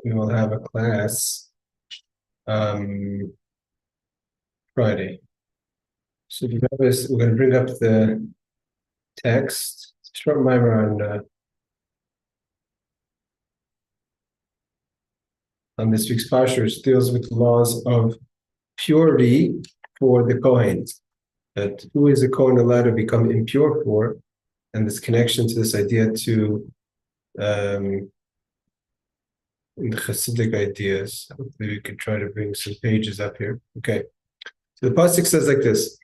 we will have a class Friday. So if you notice, we're going to bring up the text. Short Maamar on this week's parsha, which deals with the laws of purity for the Kohen. That who is a Kohen allowed to become impure for, and this connection to this idea to in the Hasidic ideas. Hopefully we could try to bring some pages up here. Okay. So the pasuk says like this.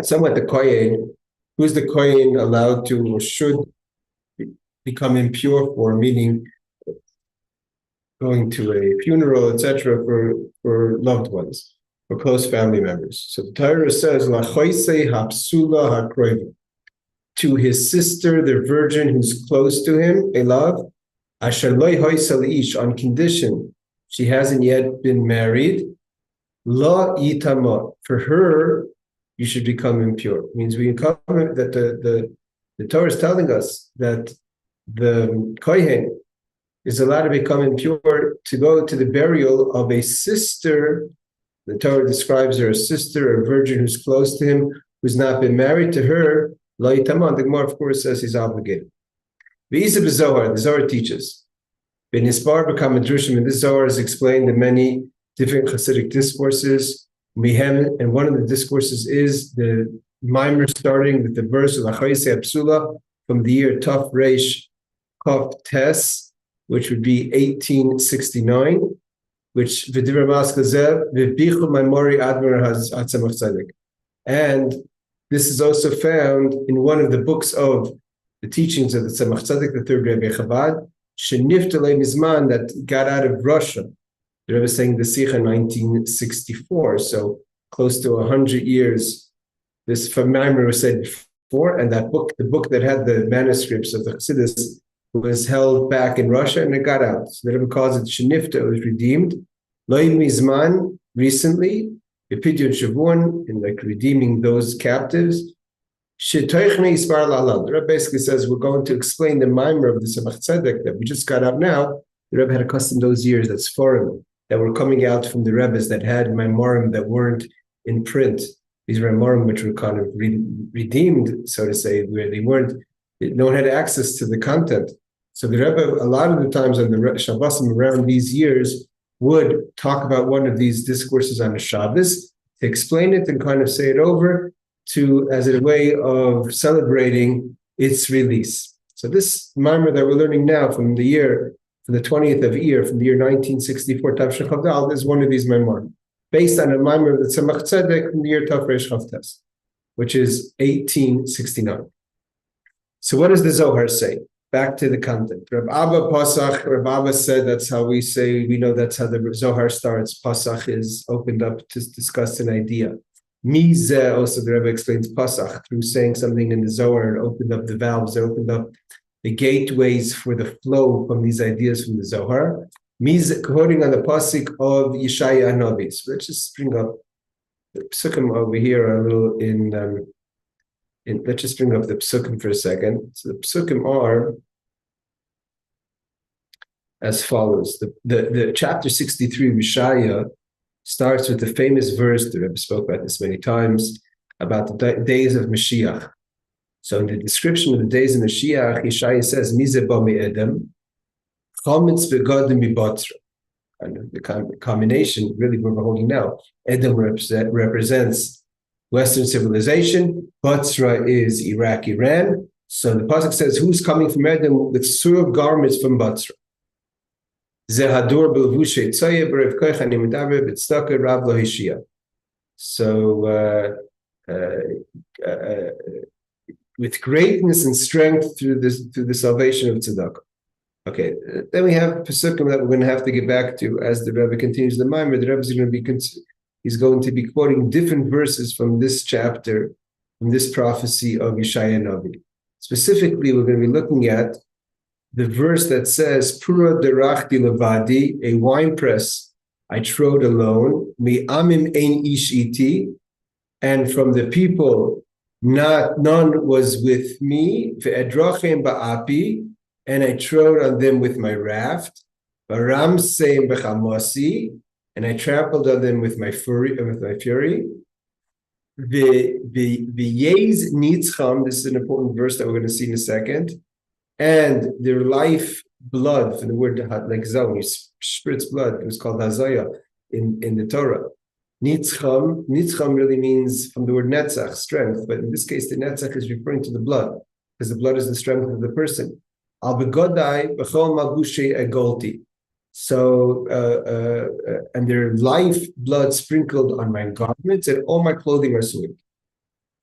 Somewhat the Kohen, who is the Kohen allowed to or should become impure for, meaning going to a funeral, etc., for loved ones, for close family members. So the Torah says, HaBesulah hakroiva, to his sister, the virgin who's close to him, Elav, asher lo hoysel ish, on condition she hasn't yet been married, la yitmא, for her you should become impure. It means we come that the Torah is telling us that the Kohen is allowed to become impure to go to the burial of a sister. The Torah describes her a sister, a virgin who's close to him, who's not been married to her. La yitmã, the Gemara, of course, says he's obligated. The Zohar teaches. In this Zohar is explained in many different Hasidic discourses. And one of the discourses is the Maamar starting with the verse of HaBesulah from the year Taf Reish Kaf Tes, which would be 1869, which V'divrei Maskazev V'bichu Maamari Admar has Tzemach Tzedek. And this is also found in one of the books of the teachings of the Tzemach Tzedek, the third Rebbe Chabad, Sheniftale Mizman, that got out of Russia. The Rebbe is saying the Sikha in 1964, so close to 100 years. This Maamar was said before, and that book, the book that had the manuscripts of the Chassidus, was held back in Russia, and it got out. So the Rebbe calls it Shenifta, it was redeemed. Loi Mizman, recently, Epidyon Shavuon, in like redeeming those captives. The Rebbe basically says we're going to explain the Maamar of the Tzemach Tzedek that we just got out now. The Rebbe had accustomed those years, that's foreign, that were coming out from the Rebbes that had Maamarim that weren't in print. These were Maamarim which were kind of redeemed, so to say, where they weren't, no one had access to the content. So the Rebbe, a lot of the times on the Shabbosim around these years, would talk about one of these discourses on the Shabbos, to explain it and kind of say it over to as a way of celebrating its release. So this Maamar that we're learning now from the 20th of Iyar, from the year 1964, Tavshin Chavdal, is one of these Maamar, based on a Maamar of the Tzemach Tzedek from the year Taf Reish Chavtes, which is 1869. So what does the Zohar say? Back to the content. Reb Abba Pasach, Reb Abba said that's how we say, we know that's how the Zohar starts. Pasach is opened up to discuss an idea. Mizeh, also the Rebbe explains Pasach through saying something in the Zohar and opened up the valves, it opened up the gateways for the flow from these ideas from the Zohar. Mizeh, quoting on the Pasuk of Yeshaya Hanavi. So let's just bring up the Psukim over here a little let's just bring up the Psukim for a second. So the Psukim are as follows. The chapter 63 of Yeshaya starts with the famous verse, the Rebbe spoke about this many times, about the days of Mashiach. So in the description of the days of Mashiach, Yeshaya says, Mizeh ba me'edem, chametz begadim mibatra. And the combination, really what we're holding now, Edom represents Western civilization, Batra is Iraq, Iran. So the pasuk says, who's coming from Edom with surah garments from Batra? Zehadur belvushe tzoye berev koich animedaber b'tzedakah rav lo hishia. So with greatness and strength through the salvation of tzedakah. Okay, then we have Pesukim that we're going to have to get back to as the Rebbe continues the Maamar. The Rebbe is going to be he's going to be quoting different verses from this chapter, from this prophecy of Yeshaya Navi. Specifically, we're going to be looking at the verse that says, Pura derachti levadi, a winepress I trod alone, mi amim ein ish iti, and from the people none was with me, ve'edrachem ba'api, and I trod on them with my raft. Varamseim b'chamosi, and I trampled on them with my fury. V'yez nitzcham, this is an important verse that we're going to see in a second, and their life blood, from the word like zon, you spritz blood, it was called hazaya in the Torah. Nitzcham really means from the word netzach, strength, but in this case the netzach is referring to the blood, because the blood is the strength of the person. Al begodai b'chol magushe egolti. So, and their life blood sprinkled on my garments, and all my clothing are soiled.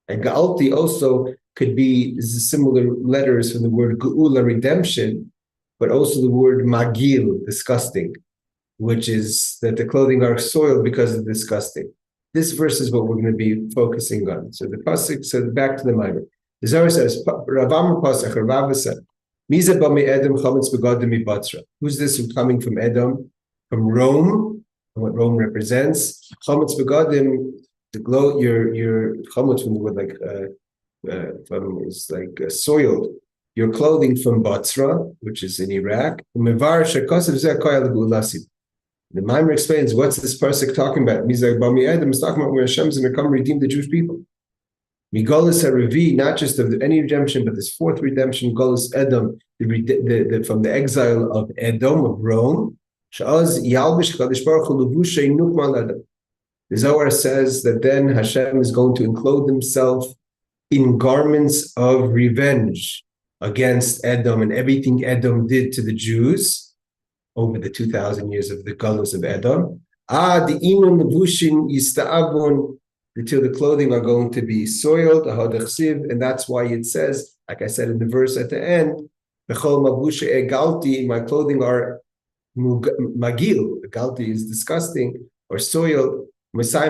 And Ga'alti also could be similar letters from the word Geula, redemption, but also the word Magil, disgusting, which is that the clothing are soiled because of disgusting. This verse is what we're going to be focusing on. So the pasuk, so back to the Maamar. The Zohar says, Ravamar pasach, Rav said, who's this who's coming from Edom, from Rome, what Rome represents? Chametz begadim, the glow, your chametz from the word from is soiled. Your clothing from Batra, which is in Iraq. The Maamar explains what's this pasuk talking about. Mizag bami Edom is talking about where Hashem's going to come redeem the Jewish people. Migolis Haravi, not just of any redemption, but this fourth redemption, Golis Edom, from the exile of Edom, of Rome. The Zohar says that then Hashem is going to enclothe himself in garments of revenge against Edom and everything Edom did to the Jews over the 2,000 years of the Galus of Edom. Until the clothing are going to be soiled, and that's why it says, like I said in the verse at the end, my clothing are magil, the galti is disgusting or soiled. Why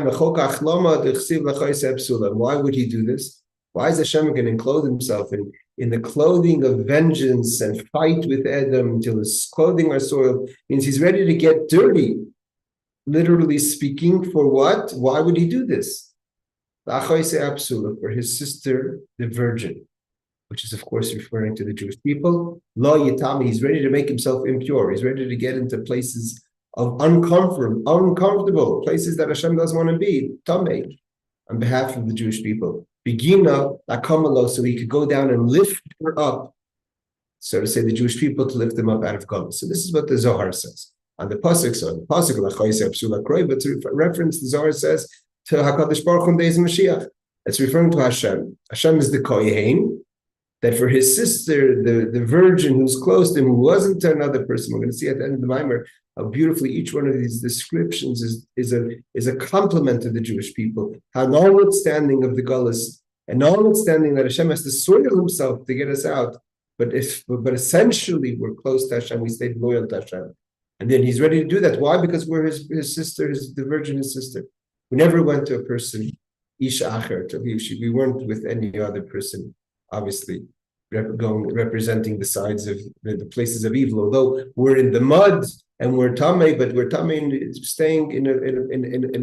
would he do this? Why is Hashem going to clothe himself in the clothing of vengeance and fight with Edom until his clothing are soiled? Means he's ready to get dirty, literally speaking. For what? Why would he do this? For his sister, the virgin, which is of course referring to the Jewish people. Yitmah, he's ready to make himself impure. He's ready to get into places of uncomfortable places that Hashem doesn't want to be, tamei, on behalf of the Jewish people. Begina lakamalo, so he could go down and lift her up, so to say, the Jewish people, to lift them up out of Galut. So this is what the Zohar says on the pasuk. So the pasuk but to reference, the Zohar says to Hakadosh Baruch Hu days of Mashiach. It's referring to Hashem. Hashem is the Kohen, that for his sister, the virgin who's close to him, who wasn't to another person. We're going to see at the end of the Maamar how beautifully each one of these descriptions is a compliment to the Jewish people. How notwithstanding of the Gullus, and notwithstanding that Hashem has to soil himself to get us out, but essentially we're close to Hashem, we stayed loyal to Hashem. And then he's ready to do that. Why? Because we're his sister, the virgin, his sister. We never went to a person, Ish Acher, we weren't with any other person, obviously, representing the sides of the places of evil. Although we're in the mud and we're tamei, but we're tamei staying in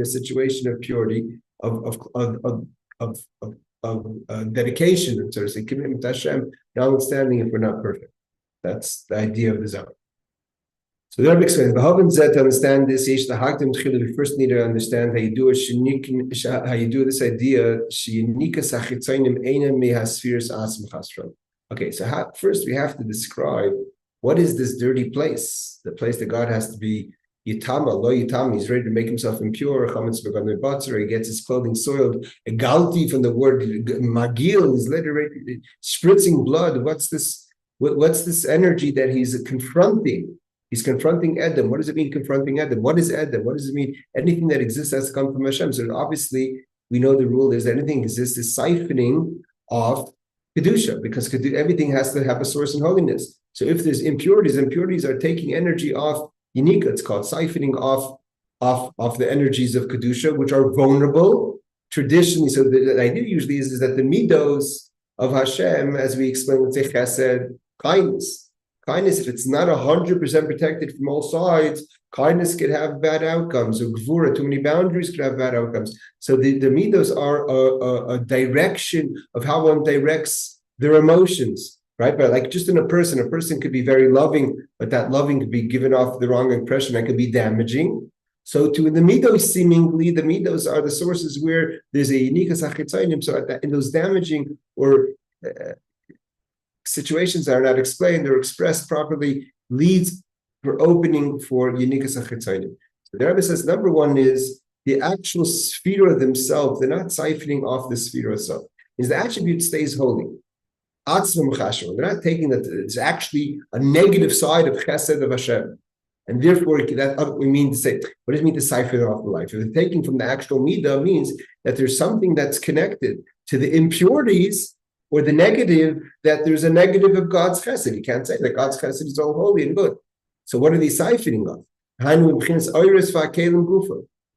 a situation of purity, of dedication, and so to say, commitment to Hashem, notwithstanding if we're not perfect. That's the idea of the Zohar. So the Rebbe explains, to understand this, we first need to understand how you do this idea. Okay, so first we have to describe what is this dirty place, the place that God has to be Yitmah, Yitmah, he's ready to make himself impure, he gets his clothing soiled, a galti from the word magil, he's literally spritzing blood. What's this energy that he's confronting? He's confronting Edom. What does it mean, confronting Edom? What is Edom? What does it mean? Anything that exists has to come from Hashem. So obviously, we know the rule is that anything exists is siphoning off Kedusha, because everything has to have a source in holiness. So if there's impurities are taking energy off Yinika, it's called siphoning off the energies of Kedusha, which are vulnerable traditionally. So the idea usually is that the midos of Hashem, as we explain, let's say chesed, kindness, if it's not 100% protected from all sides, kindness could have bad outcomes. Or gvura, too many boundaries, could have bad outcomes. So the midos are a direction of how one directs their emotions. right? But like just in a person could be very loving, but that loving could be given off the wrong impression. That could be damaging. So to the midos, seemingly the midos are the sources where there's a unique achitzainim. So in those damaging or situations that are not explained or expressed properly leads for opening for unique achitzainim. So the Rebbe says number one is the actual sphira themselves. They're not siphoning off the sphira itself. Is the attribute stays holy. They're not taking that it's actually a negative side of chesed of Hashem. And therefore, that we mean to say, what does it mean to siphon off the life? If it's taking from the actual midah, means that there's something that's connected to the impurities or the negative, that there's a negative of God's chesed. You can't say that God's chesed is all holy and good. So what are they siphoning off?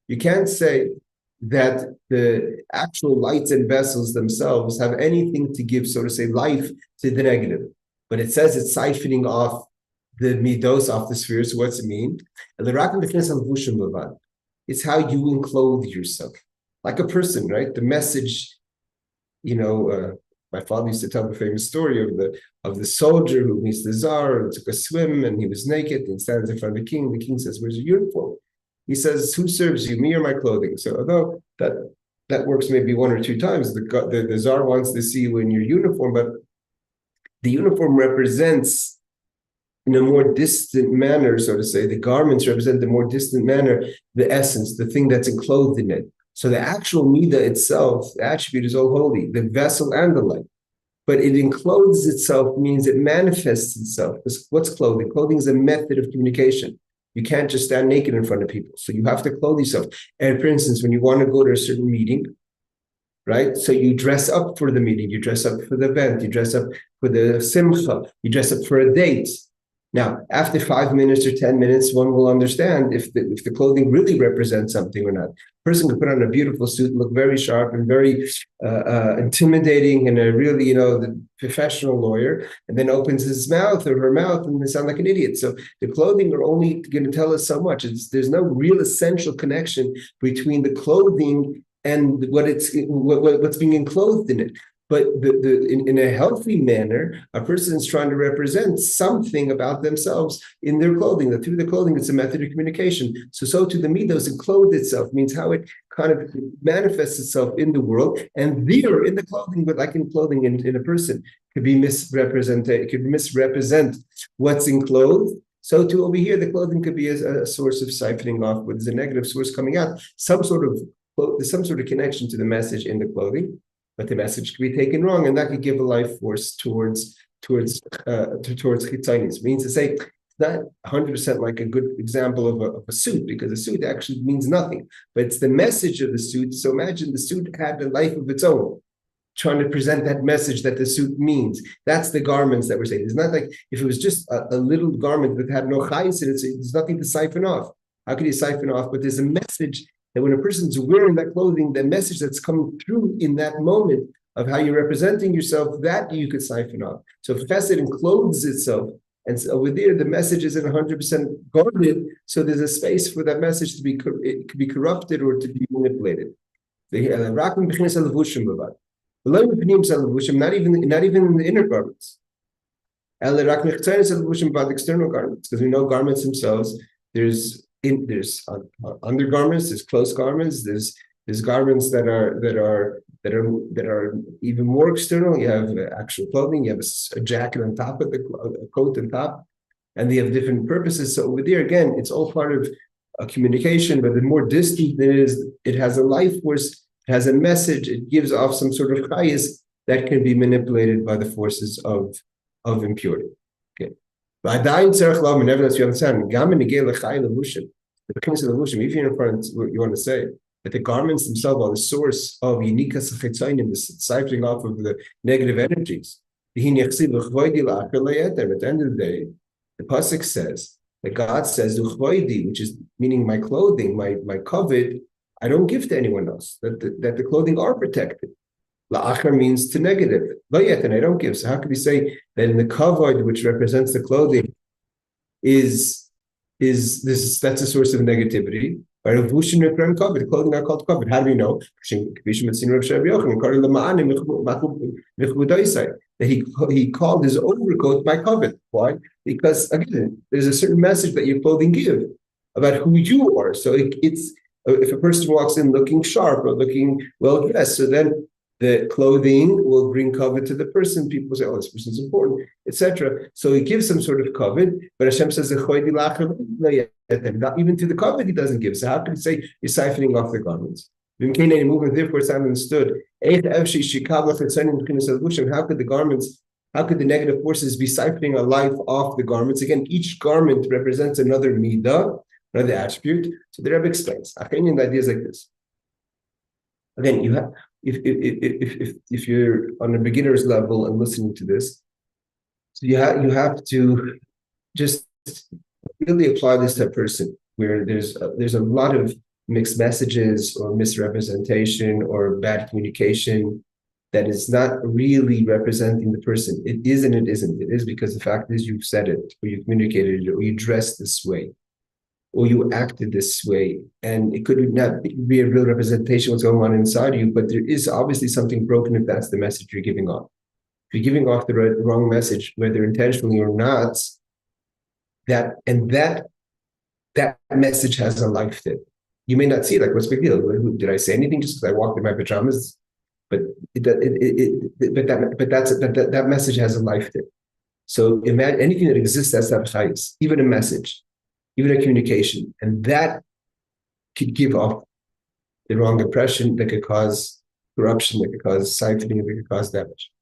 You can't say that the actual lights and vessels themselves have anything to give, so to say, life to the negative. But it says it's siphoning off the midos, off the spheres. So what's it mean? It's how you enclothe yourself. Like a person, right? The message, my father used to tell the famous story of the soldier who meets the czar and took a swim and he was naked and stands in front of the king. The king says, "Where's your uniform?" He says, "Who serves you, me or my clothing?" So although that works maybe one or two times, the czar wants to see you in your uniform, but the uniform represents in a more distant manner, so to say, the garments represent the more distant manner, the essence, the thing that's enclosed in it. So the actual midah itself, the attribute is all holy, the vessel and the light. But it encloses itself, means it manifests itself. What's clothing? Clothing is a method of communication. You can't just stand naked in front of people. So you have to clothe yourself. And for instance, when you want to go to a certain meeting, right? So you dress up for the meeting, you dress up for the event, you dress up for the simcha, you dress up for a date. Now, after 5 minutes or 10 minutes, one will understand if the clothing really represents something or not. A person can put on a beautiful suit, look very sharp and very intimidating, and a really, the professional lawyer, and then opens his mouth or her mouth and they sound like an idiot. So the clothing are only going to tell us so much. There's no real essential connection between the clothing and what's being enclosed in it. But in a healthy manner, a person is trying to represent something about themselves in their clothing. That through the clothing, it's a method of communication. So to the midos, enclothed itself means how it kind of manifests itself in the world. And there, in the clothing, but like in clothing in a person, could be misrepresented. It could misrepresent what's enclosed. So to over here, the clothing could be a source of siphoning off, but there's a negative source coming out. There's some sort of connection to the message in the clothing. But the message could be taken wrong, and that could give a life force towards chitzainis. Means to say, it's not 100% like a good example of a suit, because a suit actually means nothing. But it's the message of the suit. So imagine the suit had a life of its own, trying to present that message that the suit means. That's the garments that we're saying. It's not like if it was just a little garment that had no chayis in it, so there's nothing to siphon off. How could you siphon off? But there's a message that when a person's wearing that clothing, the message that's coming through in that moment of how you're representing yourself, that you could siphon off. So if chesed encloses itself, and so over there, the message isn't 100% guarded, so there's a space for that message to be, it could be corrupted or to be manipulated. Not even in the inner garments. External garments, because we know garments themselves, there's undergarments, there's close garments, there's garments that are even more external. You have actual clothing, you have a jacket on top of a coat on top, and they have different purposes. So over there, again, it's all part of a communication, but the more distant it is, it has a life force, it has a message, it gives off some sort of chayis that can be manipulated by the forces of impurity. Okay. But nevertheless, you understand, if you're in front, what you want to say, that the garments themselves are the source of unique chitzainim, the siphoning off of the negative energies. At the end of the day, the pasuk says that God says, which is meaning my clothing, my covet, I don't give to anyone else. That the clothing are protected. La'achar means to negative. And I don't give. So how could we say that in the kavod, which represents the clothing, that's a source of negativity? The clothing are called kavod. How do we know? that he called his overcoat my covet. Why? Because again, there's a certain message that your clothing give about who you are. So it's if a person walks in looking sharp or looking well dressed, so then the clothing will bring covet to the person. People say, "Oh, this person's important," etc. So he gives some sort of covet, but Hashem says, "Not even to the covet he doesn't give." So how can he say you're siphoning off the garments? Therefore, it's not understood. How could the garments? How could the negative forces be siphoning a life off the garments? Again, each garment represents another midah, another attribute. So the Rebbe explains. The idea is like this. Again, you have if you're on a beginner's level and listening to this, so you have to just really apply this to a person where there's a lot of mixed messages or misrepresentation or bad communication that is not really representing the person. It is and it isn't. It is because the fact is you've said it, or you communicated it, or you dressed this way, or you acted this way, and it could not be a real representation of what's going on inside of you, but there is obviously something broken if that's the message you're giving off. If you're giving off the wrong message, whether intentionally or not, that message has a life to it. You may not see it, like, what's the big deal? Did I say anything just because I walked in my pajamas? But that message has a life to it. So imagine anything that exists as that chayis, even a message, even a communication, and that could give off the wrong impression that could cause corruption, that could cause siphoning, that could cause damage.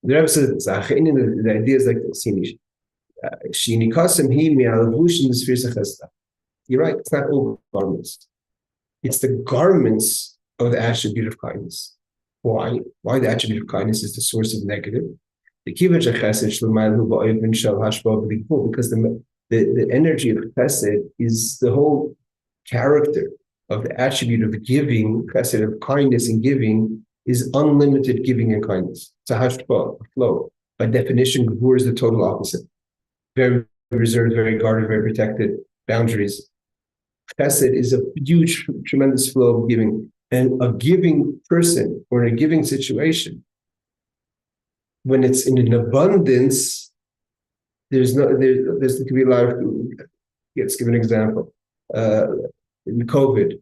The Rebbe says the idea is like this. You're right, it's not all garments. It's the garments of the attribute of kindness. Why? Why the attribute of kindness is the source of negative? Because the energy of chesed is the whole character of the attribute of giving, chesed, of kindness and giving, is unlimited giving and kindness. It's a hashpah, a flow. By definition, gevur is the total opposite. Very reserved, very guarded, very protected, boundaries. Chesed is a huge, tremendous flow of giving. And a giving person or in a giving situation, when it's in an abundance, there could be a lot of, let's give an example. In COVID,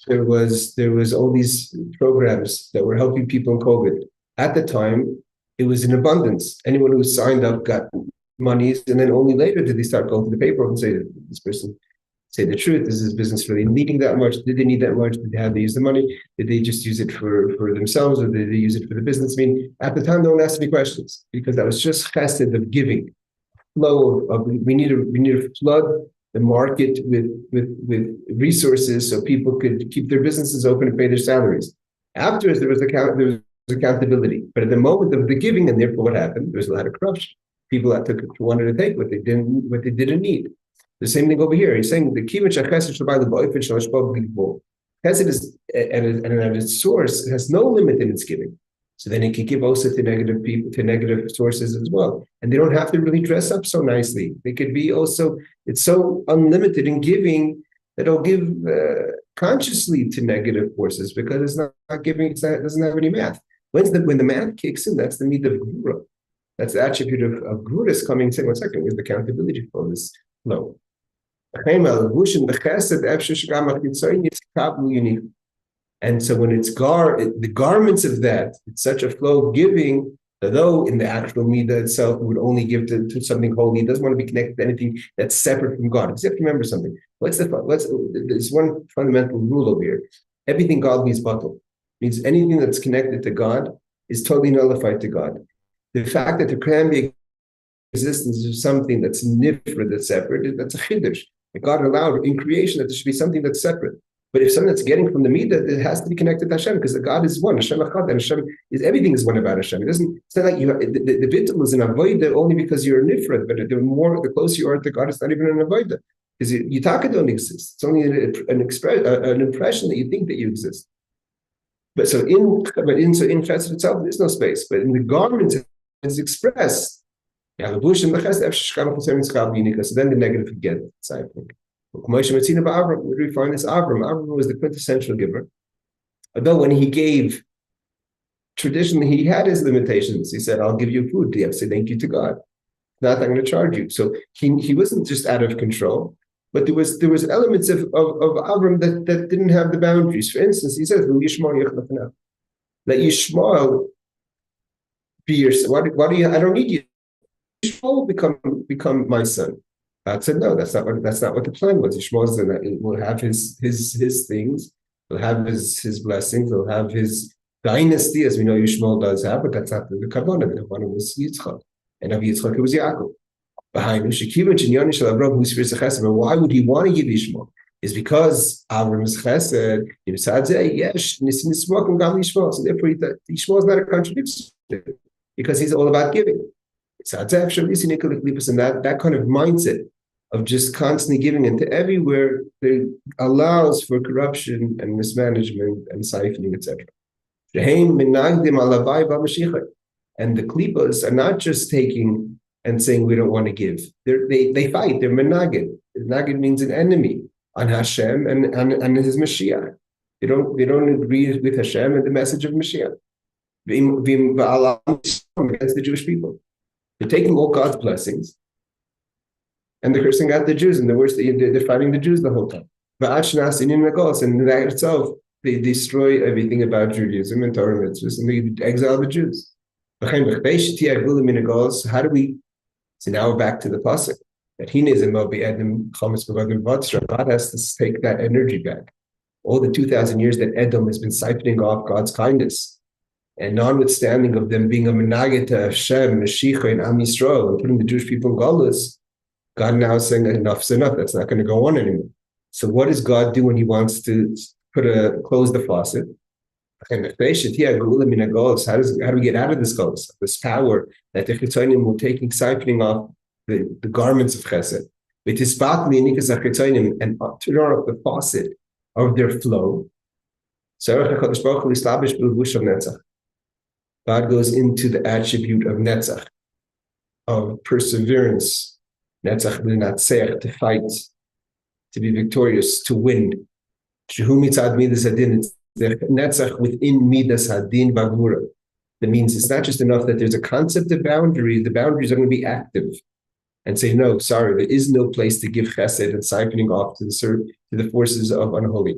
there was all these programs that were helping people in COVID. At the time, it was in abundance. Anyone who signed up got monies, and then only later did they start going to the paper and say, this person say the truth. Is this business really needing that much? Did they need that much? Did they have to use the money? Did they just use it for themselves, or did they use it for the business? I mean, at the time, no one asked any questions because that was just chesed of giving, flow of we need to flood the market with resources so people could keep their businesses open and pay their salaries. Afterwards, there was accountability, but at the moment of the giving, and therefore what happened? There was a lot of corruption. People that wanted to take what they didn't need. The same thing over here. He's saying the chesed is and at its source, it has no limit in its giving. So then it can give also to negative people, to negative sources as well. And they don't have to really dress up so nicely. They could be also, it's so unlimited in giving that it'll give consciously to negative forces because it's not giving, it doesn't have any math. When the math kicks in, that's the midah of gevura. That's the attribute of gevura is coming and saying, 1 second, where's the accountability for this flow? And so when it's the garments of that, it's such a flow of giving, although in the actual midah itself, it would only give to something holy. It doesn't want to be connected to anything that's separate from God. Because you have to remember something. There's one fundamental rule over here. Everything godly is batel. Means anything that's connected to God is totally nullified to God. The fact that there can be existence of something that's nifra, that's separate, that's a chiddush. God allowed in creation that there should be something that's separate. But if something that's getting from the midah, it has to be connected to Hashem because the God is one. Hashem echad, and Hashem is everything is one about Hashem. It's not like the bittul is an avodah only because you're a nifra. But the closer you are to God, it's not even an avodah because yitaka don't exist. It's only an impression that you think that you exist. But in chesed itself, there's no space. But in the garments, it's expressed. So then the negative could get discipling. Where do we find this? Avram was the quintessential giver. Although when he gave traditionally he had his limitations. He said, I'll give you food. You have to say thank you to God. Not I'm going to charge you. So he wasn't just out of control, but there was elements of Avram that didn't have the boundaries. For instance, he says, let Yishmael be your son. Why do you? I don't need you. Yishmael will become my son. God said, no, that's not what the plan was. Yishmael will have his things, he'll have his blessings, he'll have his dynasty, as we know Yishmael does have, but that's not the kavanah. The kavanah was Yitzchak, and of Yitzchak it was Yaakov. Why would he want to give Yishmael? Is because Avram is chesed, yes, so therefore Yishmael is not a contradiction, because he's all about giving. And that kind of mindset of just constantly giving into everywhere allows for corruption and mismanagement and siphoning, etc. And the klippas are not just taking and saying we don't want to give. They fight. They're menagid. Menagid means an enemy on Hashem and his Mashiach. They don't agree with Hashem and the message of Mashiach. Against the Jewish people. They're taking all God's blessings and they're cursing out the Jews, and the worst, they're fighting the Jews the whole time. And that itself, they destroy everything about Judaism and Torah mitzvahs, and they exile the Jews. How do we? So now we're back to the pasuk that God has to take that energy back. All the 2,000 years that Edom has been siphoning off God's kindness, and notwithstanding of them being a menaged to Hashem, Mashiach, and Am Yisrael, and putting the Jewish people in Galus, God now is saying enough's enough. That's not going to go on anymore. So what does God do when He wants to close the faucet? How do we get out of this Galus? This power that the Chitzonim were taking, siphoning off the garments of Chesed, and turn off the faucet of their flow. God goes into the attribute of netzach, of perseverance, netzach l'natzeach, to fight, to be victorious, to win. Shehu mitzad midas hadin, it's the netzach within midas hadin b'gvura. That means it's not just enough that there's a concept of boundaries. The boundaries are going to be active and say, no, sorry, there is no place to give chesed and siphoning off to the forces of unholy.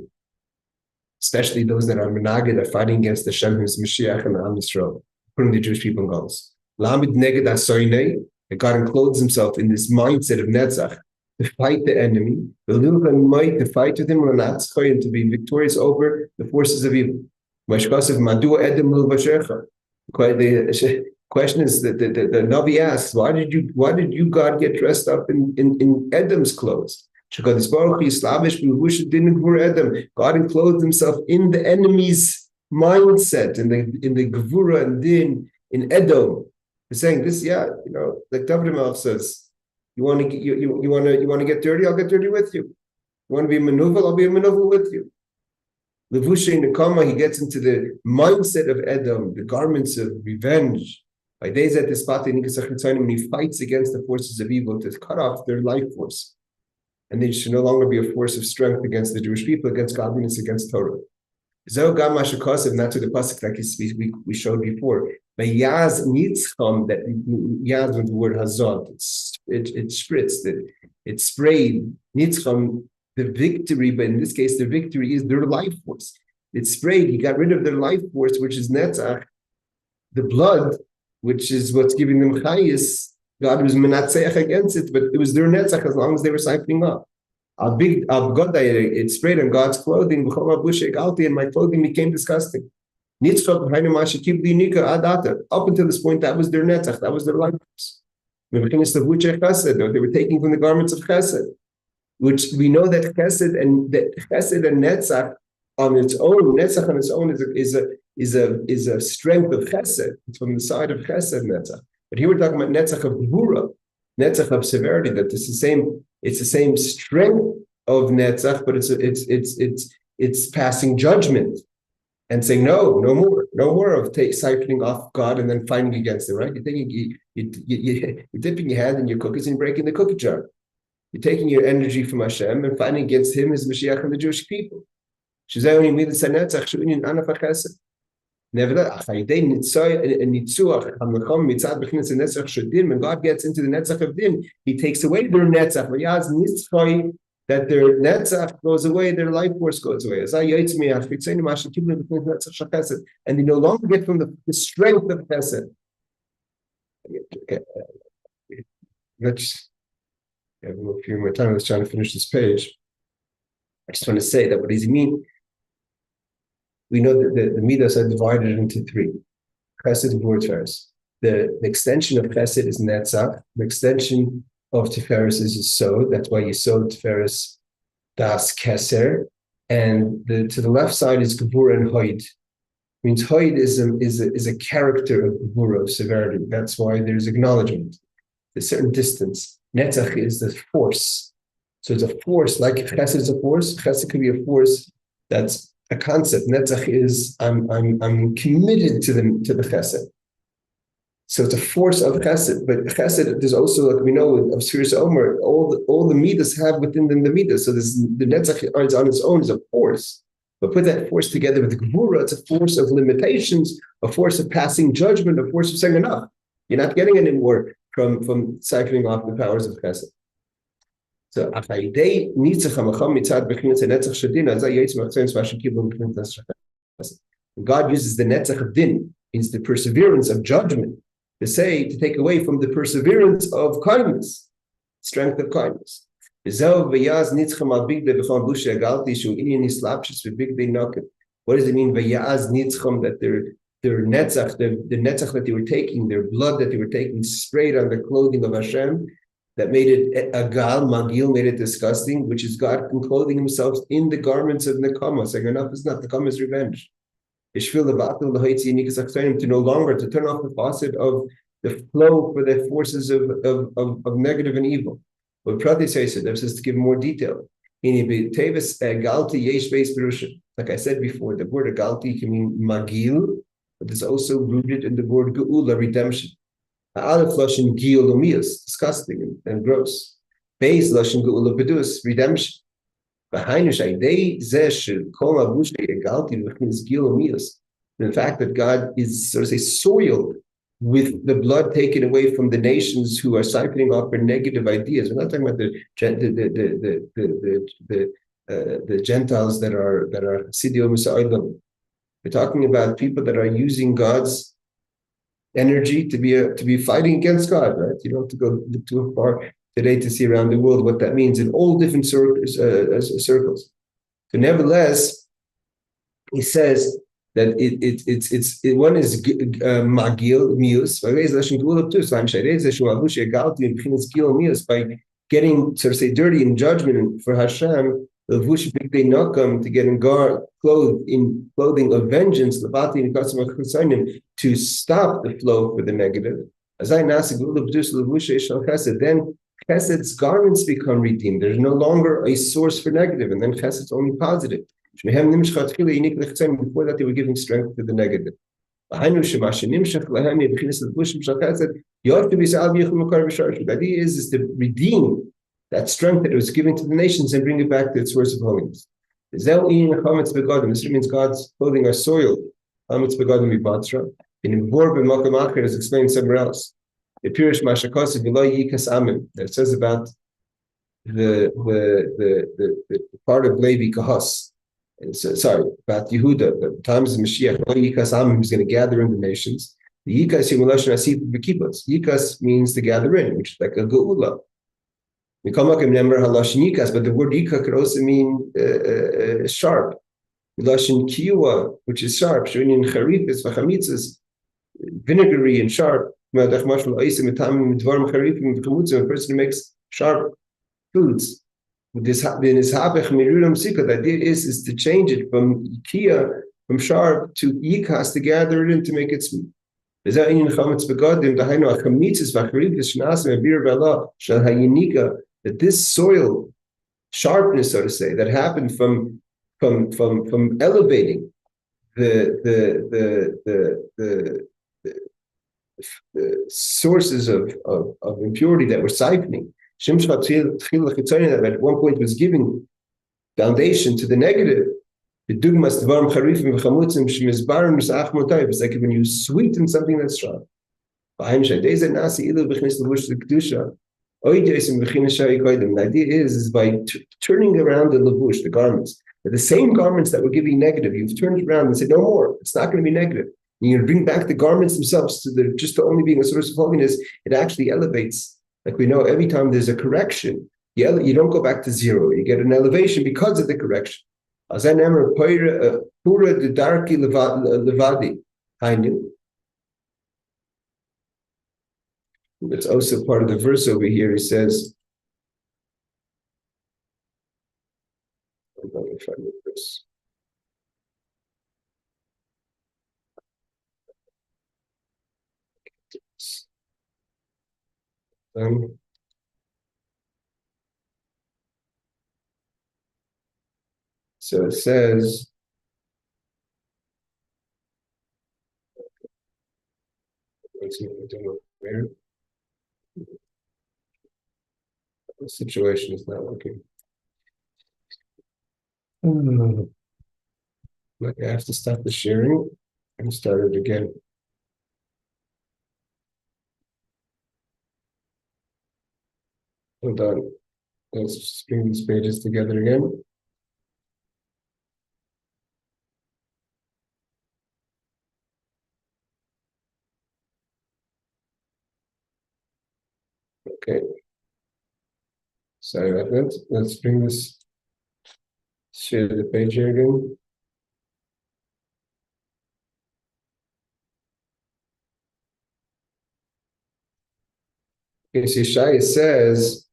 Especially those that are menaged, are fighting against the Hashem, who's Mashiach and Am Yisrael, putting the Jewish people in goals. Lamed neged asoynei, that God encloses himself in this mindset of netzach, to fight the enemy, might to fight with him, and to be victorious over the forces of evil. The question is that the Navi asks, why did you, God, get dressed up in Edom's clothes? God enclosed himself in the enemy's mindset, in the Gevura and Din in Edom. He's saying this, like David Melch says, you want to get dirty, I'll get dirty with you. You want to be a manuva, I'll be a manuva with you. Levushe Nekama, he gets into the mindset of Edom, the garments of revenge. By days at the spot, when he fights against the forces of evil to cut off their life force. And they should no longer be a force of strength against the Jewish people, against godliness, against Torah. And that's what the pasuk like we showed before. By Yaz Nitzcham, that Yaz with the word Hazot, it spritzed, it sprayed Nitzcham, the victory, but in this case, the victory is their life force. It sprayed, he got rid of their life force, which is Netzach, the blood, which is what's giving them chayis. God was menatzeach against it, but it was their netzach as long as they were siphoning up. It sprayed on God's clothing, and my clothing became disgusting. Up until this point, that was their netzach, that was their life force. They were taking from the garments of chesed, which we know that chesed and netzach on its own, netzach on its own is a strength of chesed. It's from the side of chesed netzach. But here we're talking about netzach of gvura, netzach of severity. That it's the same strength of netzach, but it's passing judgment and saying no more of siphoning off God and then fighting against him. Right? You're thinking you're dipping your hand in your cookies and breaking the cookie jar. You're taking your energy from Hashem and fighting against him, his Mashiach, and the Jewish people. Nevertheless, when God gets into the netzach of din, He takes away their netzach. That their netzach goes away, their life force goes away. And they no longer get from the strength of chesed. Let's have a few more time. I was trying to finish this page. I just want to say that what does he mean? We know that the midas are divided into three: chesed, gvur, tiferes. The extension of chesed is netzach. The extension of tiferes is yisod. That's why yisod, tiferes, das, keser. And to the left side is gvur and hoid. Means hoid is a character of gvura, of severity. That's why there's acknowledgement. There's a certain distance. Netzach is the force. So it's a force, like chesed is a force. Chesed could be a force that's a concept. Netzach is I'm committed to the chesed. So it's a force of chesed. But chesed, there's also, like we know of Sirius Omer, all the midas have within them the midas. So the netzach is on its own is a force. But put that force together with the gvura, it's a force of limitations, a force of passing judgment, a force of saying enough. You're not getting any more from siphoning off the powers of chesed. So God uses the netzach of din, means the perseverance of judgment, to take away from the perseverance of kindness, strength of kindness. What does it mean? That their netzach, the netzach that they were taking, their blood that they were taking, sprayed on the clothing of Hashem, that made it magil, made it disgusting, which is God clothing Himself in the garments of nekama, saying enough is not, nekama is revenge. To no longer, to turn off the faucet of the flow for the forces of negative and evil. What Prati says to give more detail. Like I said before, the word agalti can mean magil, but it's also rooted in the word geula, redemption. Aleph lashon gil umius, disgusting and gross. Beis lashon geula bedus, redemption. The fact that God is, so to say, soiled with the blood taken away from the nations who are siphoning off their negative ideas. We're not talking about the Gentiles that are Chassidim Musa'idam. We're talking about people that are using God's energy to be fighting against God, right? You don't have to go too far today to see around the world what that means in all different circles. So nevertheless, he says that one is magil mius by getting, so to say, dirty in judgment for Hashem, to get clothed in clothing of vengeance, to stop the flow for the negative. Then Chesed's garments become redeemed. There's no longer a source for negative, and then Chesed's only positive. Before that, they were giving strength to the negative. The idea is to redeem that strength that it was given to the nations and bring it back to its source of holiness. This means God's clothing are soiled. In Impure is explained somewhere else. The Pirish Mashakos that says about the part of Levi Kahos. About Yehuda, the times of Mashiach, is going to gather in the nations. The Yikas Yikas means to gather in, which is like a geula. But the word Yika could also mean sharp. Lashon Kiyua, which is sharp. Shunian Charifis, Vachamitzas, vinegary and sharp. A person who makes sharp foods. The idea is to change it from Ikia, from sharp, to Yikas, to gather it in to make it sweet. That this soil sharpness, so to say, that happened from elevating the sources of impurity that were siphoning. That at one point was giving foundation to the negative. It's like when you sweeten something that's strong. The idea is by turning around the levush, the garments, the same garments that were giving negative, you've turned it around and said, no more, it's not going to be negative. And you bring back the garments themselves to just only being a source of holiness. It actually elevates. Like we know, every time there's a correction, you don't go back to zero. You get an elevation because of the correction. It's also part of the verse over here. He says, let me find the verse. So it says, the situation is not working. Like I have to stop the sharing and start it again. Hold on. Let's just bring these pages together again. Okay. Sorry about that. Let's bring this, share the page here again. Okay, so Shai says,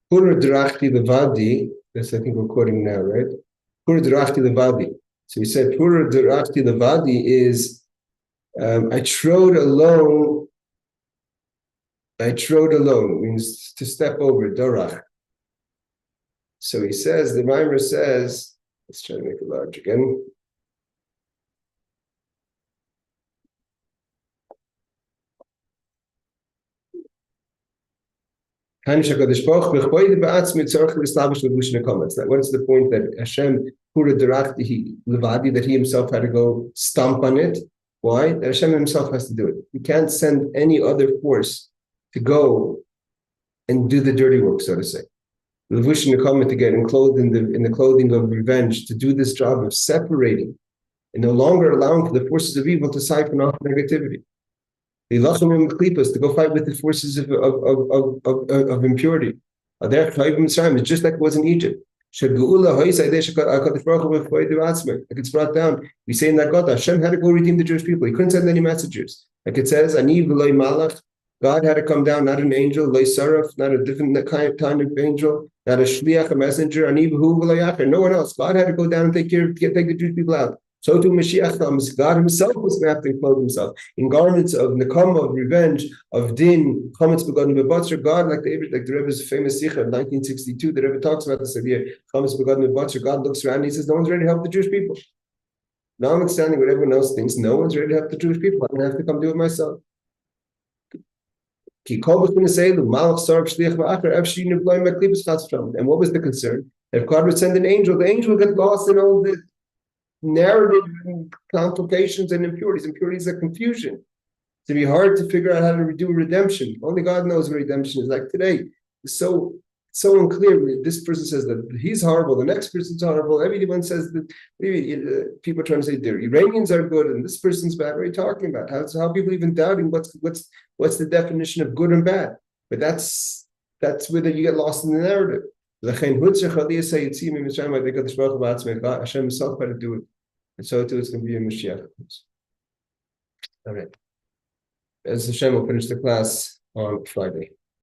Pura drachti levadi, that's I think we're quoting now, right? Pura drachti levadi. So he said, Pura drachti levadi is, I trod alone means to step over, dorach. So he says, the Maamar says, let's try to make it large again. What's the point that Hashem pura derachti levadi, that he himself had to go stomp on it? Why? That Hashem himself has to do it. He can't send any other force to go and do the dirty work, so to say. Levush nekamat, to get enclosed in the clothing of revenge, to do this job of separating and no longer allowing for the forces of evil to siphon off negativity. To go fight with the forces of impurity. It's just like it was in Egypt. Like it's brought down. We say in that God, Hashem had to go redeem the Jewish people. He couldn't send any messengers. Like it says, God had to come down, not an angel, not a different kind of angel, not a shliach, a messenger, no one else. God had to go down and take the Jewish people out. So too Mashiach comes, God himself was going to have to clothe himself in garments of nekama, of revenge, of din, chametz begotten b'batzer. God, like the Rebbe's famous sikha of 1962, the Rebbe talks about this idea, chametz begotten b'batzer. God looks around and he says, no one's ready to help the Jewish people. Notwithstanding what everyone else thinks, no one's ready to help the Jewish people. I'm going to have to come do it myself. And what was the concern? If God would send an angel, the angel would get lost in all the narrative complications and impurities. Impurities are confusion. It's be hard to figure out how to do redemption. Only God knows what redemption is like today. It's so unclear. This person says that he's horrible. The next person's horrible. Everyone says that people are trying to say the Iranians are good and this person's bad. What are you talking about? How people even doubting what's the definition of good and bad? But that's where you get lost in the narrative. Hashem himself had to do it. And so too it's going to be a Mashiach. All right. As Hashem will finish the class on Friday.